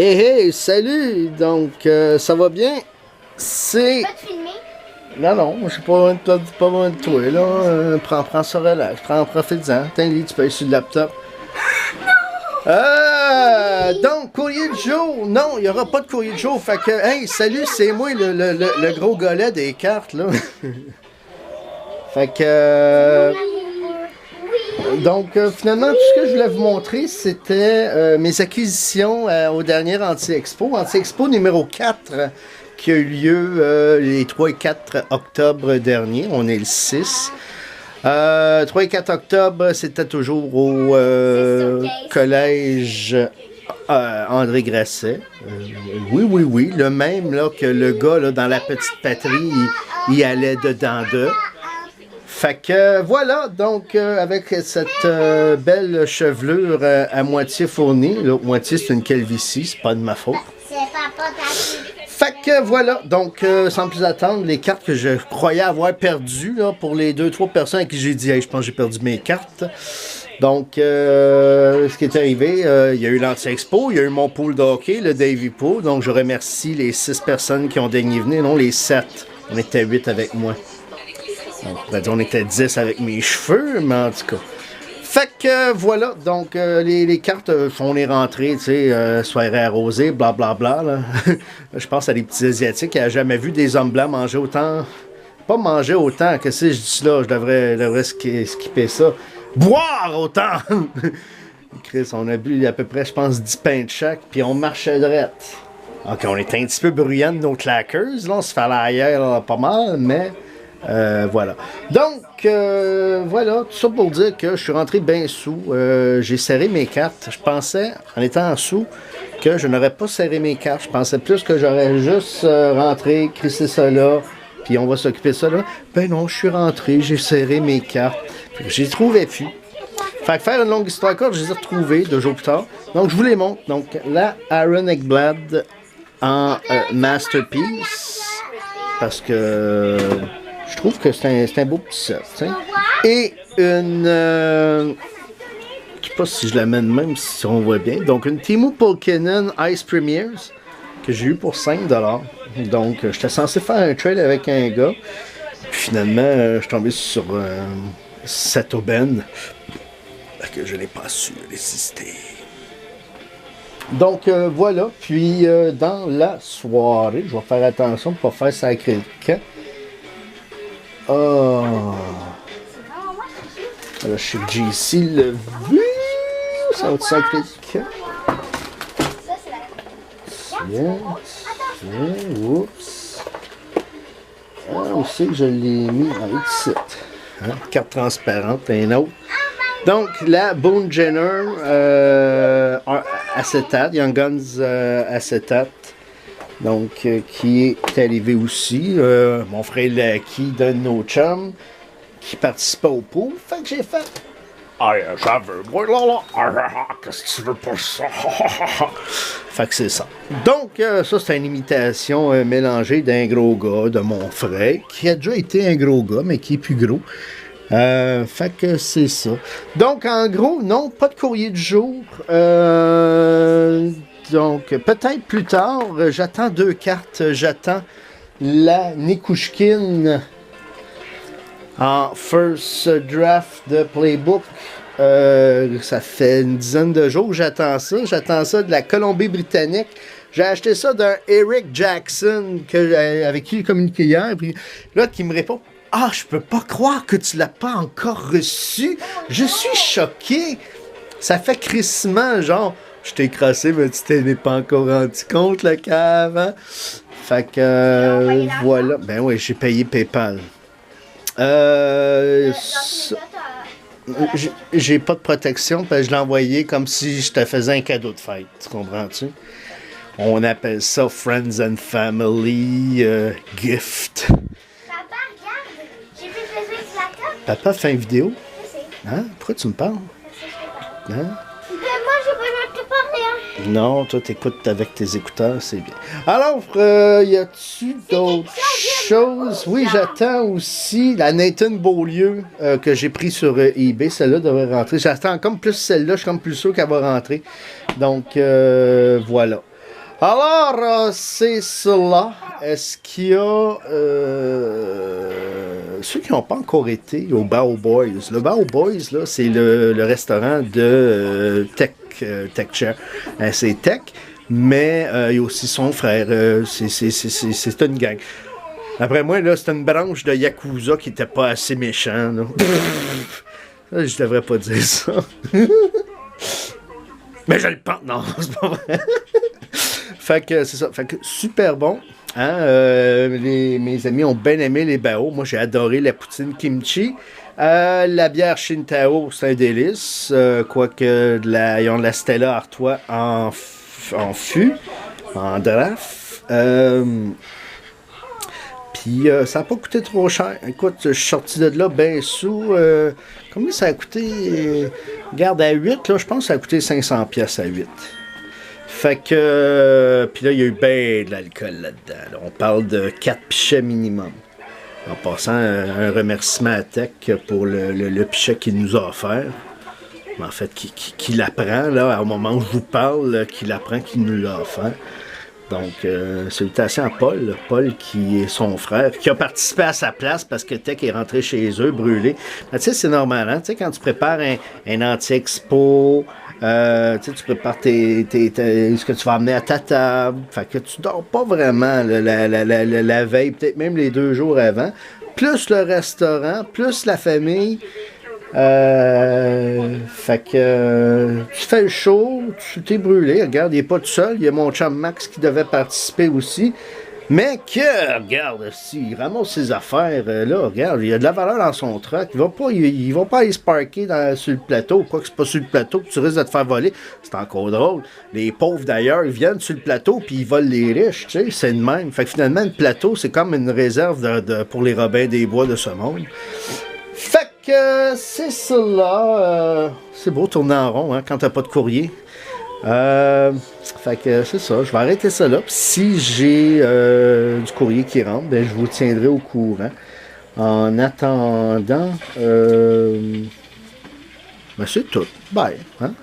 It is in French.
Hey hey, salut! Donc, ça va bien? C'est... Pas te filmer? Non, non, moi, je suis pas loin de toi, là. Prends ça relax, profite-en. Tiens, tu peux aller sur le laptop. Donc, courrier du jour. Non, il n'y aura pas de courrier du jour. Fait que, hey, salut, c'est moi, le gros golet des cartes, là. Fait que... Donc, finalement, tout ce que je voulais vous montrer, c'était mes acquisitions au dernier Anti-Expo. Anti-Expo numéro 4, qui a eu lieu les 3 et 4 octobre dernier. On est le 6. 3 et 4 octobre, c'était toujours au collège André Grasset. Oui, le même là, que le gars là, dans la petite patrie, il allait dedans d'eux. Fait que voilà, donc avec cette belle chevelure à moitié fournie, l'autre moitié c'est une calvitie, c'est pas de ma faute. C'est papa Fait que voilà, donc sans plus attendre, les cartes que je croyais avoir perdues là, pour les 2-3 personnes à qui j'ai dit hey, je pense que j'ai perdu mes cartes. Donc ce qui est arrivé, il y a eu l'Anti-Expo, il y a eu mon pool de hockey, le Davy Pool, donc je remercie les 6 personnes qui ont daigné venir, non les 7, on était 8 avec moi. On était 10 avec mes cheveux, mais en tout cas. Fait que voilà, donc les cartes, on est rentré, tu sais, soirée arrosée, blablabla. Là. Je pense à des petits Asiatiques qui n'ont jamais vu des hommes blancs manger autant. Pas manger autant, que si je dis là, je devrais skipper ça. Boire autant! Chris, on a bu à peu près, je pense, 10 pains de chaque, puis on marchait drette. Ok, on était un petit peu bruyants de nos claqueuses, là, on se fait l'ailleurs pas mal, mais. Voilà. Donc, voilà, tout ça pour dire que je suis rentré bien sous. J'ai serré mes cartes. Je pensais, en étant en sous, que je n'aurais pas serré mes cartes. Je pensais plus que j'aurais juste rentré, crissé ça là, puis on va s'occuper de ça là. Ben non, je suis rentré, j'ai serré mes cartes. J'ai trouvé plus. Fait que faire une longue histoire courte, je les ai retrouvées 2 jours plus tard. Donc, je vous les montre. Donc, la Aaron Ekblad en Masterpiece. Parce que... je trouve que c'est un beau petit set. T'sais. Et une... je sais pas si je l'amène même, si on voit bien. Donc, une Teemu Pulkkinen Ice Premiers que j'ai eu pour 5$. Donc, j'étais censé faire un trade avec un gars. Puis finalement, je suis tombé sur cette aubaine que je n'ai pas su résister. Donc, voilà. Puis, dans la soirée, je vais faire attention pour ne pas faire sacré le camp. Oh. Là, chez JC, le vu. Ça va être sacré de camp. Tiens. Oups. Ah, on sait que je l'ai mis dans ici. Hein? Carte transparente, un autre. Donc, la Boone Jenner acétate, Young Guns acétate. Donc, qui est arrivé aussi. Mon frère Lucky de nos chums, qui participait au pool. Fait que j'ai fait. Ah, ça veut, moi, là. Qu'est-ce que tu veux pour ça? Fait que c'est ça. Donc, ça, c'est une imitation mélangée d'un gros gars de mon frère, qui a déjà été un gros gars, mais qui est plus gros. Fait que c'est ça. Donc, en gros, non, pas de courrier du jour. Donc, peut-être plus tard, j'attends 2 cartes. J'attends la Nikushkin en first draft de Playbook. Ça fait une dizaine de jours que j'attends ça. J'attends ça de la Colombie-Britannique. J'ai acheté ça d'un Eric Jackson avec qui j'ai communiqué hier. Puis là, qui me répond « Ah, je peux pas croire que tu l'as pas encore reçu. Je suis choqué. » Ça fait crissement, genre... Je t'ai crassé, mais tu t'es pas encore rendu compte, le cave. Hein? Fait que, voilà. Ben oui, j'ai payé PayPal. J'ai pas de protection, parce que je l'ai envoyé comme si je te faisais un cadeau de fête. Tu comprends-tu? On appelle ça Friends and Family Gift. Papa, regarde. J'ai plus besoin de la carte. Papa fait une vidéo? Hein? Pourquoi tu me parles? Hein? Non, toi t'écoutes avec tes écouteurs, c'est bien. Alors, y a-tu d'autres choses? Oui, j'attends aussi la Nathan Beaulieu que j'ai pris sur eBay. Celle-là devrait rentrer. J'attends comme plus celle-là, je suis comme plus sûr qu'elle va rentrer. Donc, voilà. Alors, c'est cela. Est-ce qu'il y a ceux qui n'ont pas encore été au Bao Boys? Le Bao Boys, là, c'est le restaurant de Tech Chair. C'est Tech, mais il y a aussi son frère. C'est une gang. Après moi, là, c'était une branche de Yakuza qui était pas assez méchant. Là. Je devrais pas dire ça. Mais je le pense. Non, c'est pas vrai. Fait que c'est ça. Fait que super bon. Hein? Mes amis ont bien aimé les bao. Moi, j'ai adoré la poutine kimchi. La bière Shintao, c'est un délice. Quoique ils ont de la Stella Artois en fût, en draft. Puis ça n'a pas coûté trop cher. Écoute, je suis sorti de là bien sous. Combien ça a coûté? Regarde, à 8, là, je pense que ça a coûté 500$ à 8. Fait que. Puis là, il y a eu bien de l'alcool là-dedans. Là. On parle de 4 pichets minimum. En passant, un remerciement à Tech pour le pichet qu'il nous a offert. En fait, qu'il apprend, là, au moment où je vous parle, qu'il apprend qu'il nous l'a offert. Donc, salutations à Paul. Paul, qui est son frère, qui a participé à sa place parce que Tech est rentré chez eux, brûlé. Tu sais, c'est normal, hein? Tu sais, quand tu prépares un anti-expo, tu prépares ce que tu vas amener à ta table. Fait que tu dors pas vraiment la veille, peut-être même les 2 jours avant. Plus le restaurant, plus la famille. Fait que tu fais le show, tu t'es brûlé. Regarde, il n'est pas tout seul. Il y a mon chum Max qui devait participer aussi. Mais regarde, s'il ramasse ses affaires, là, regarde, il y a de la valeur dans son truck. Il va pas aller se parker sur le plateau. Quoi que c'est pas sur le plateau que tu risques de te faire voler. C'est encore drôle. Les pauvres, d'ailleurs, ils viennent sur le plateau puis ils volent les riches, tu sais, c'est le même. Fait que finalement, le plateau, c'est comme une réserve pour les Robins des Bois de ce monde. Fait que c'est cela. C'est beau tourner en rond hein, quand t'as pas de courrier. Fait que c'est ça. Je vais arrêter ça là. Puis si j'ai du courrier qui rentre, ben, je vous tiendrai au courant. En attendant, ben, c'est tout. Bye. Hein?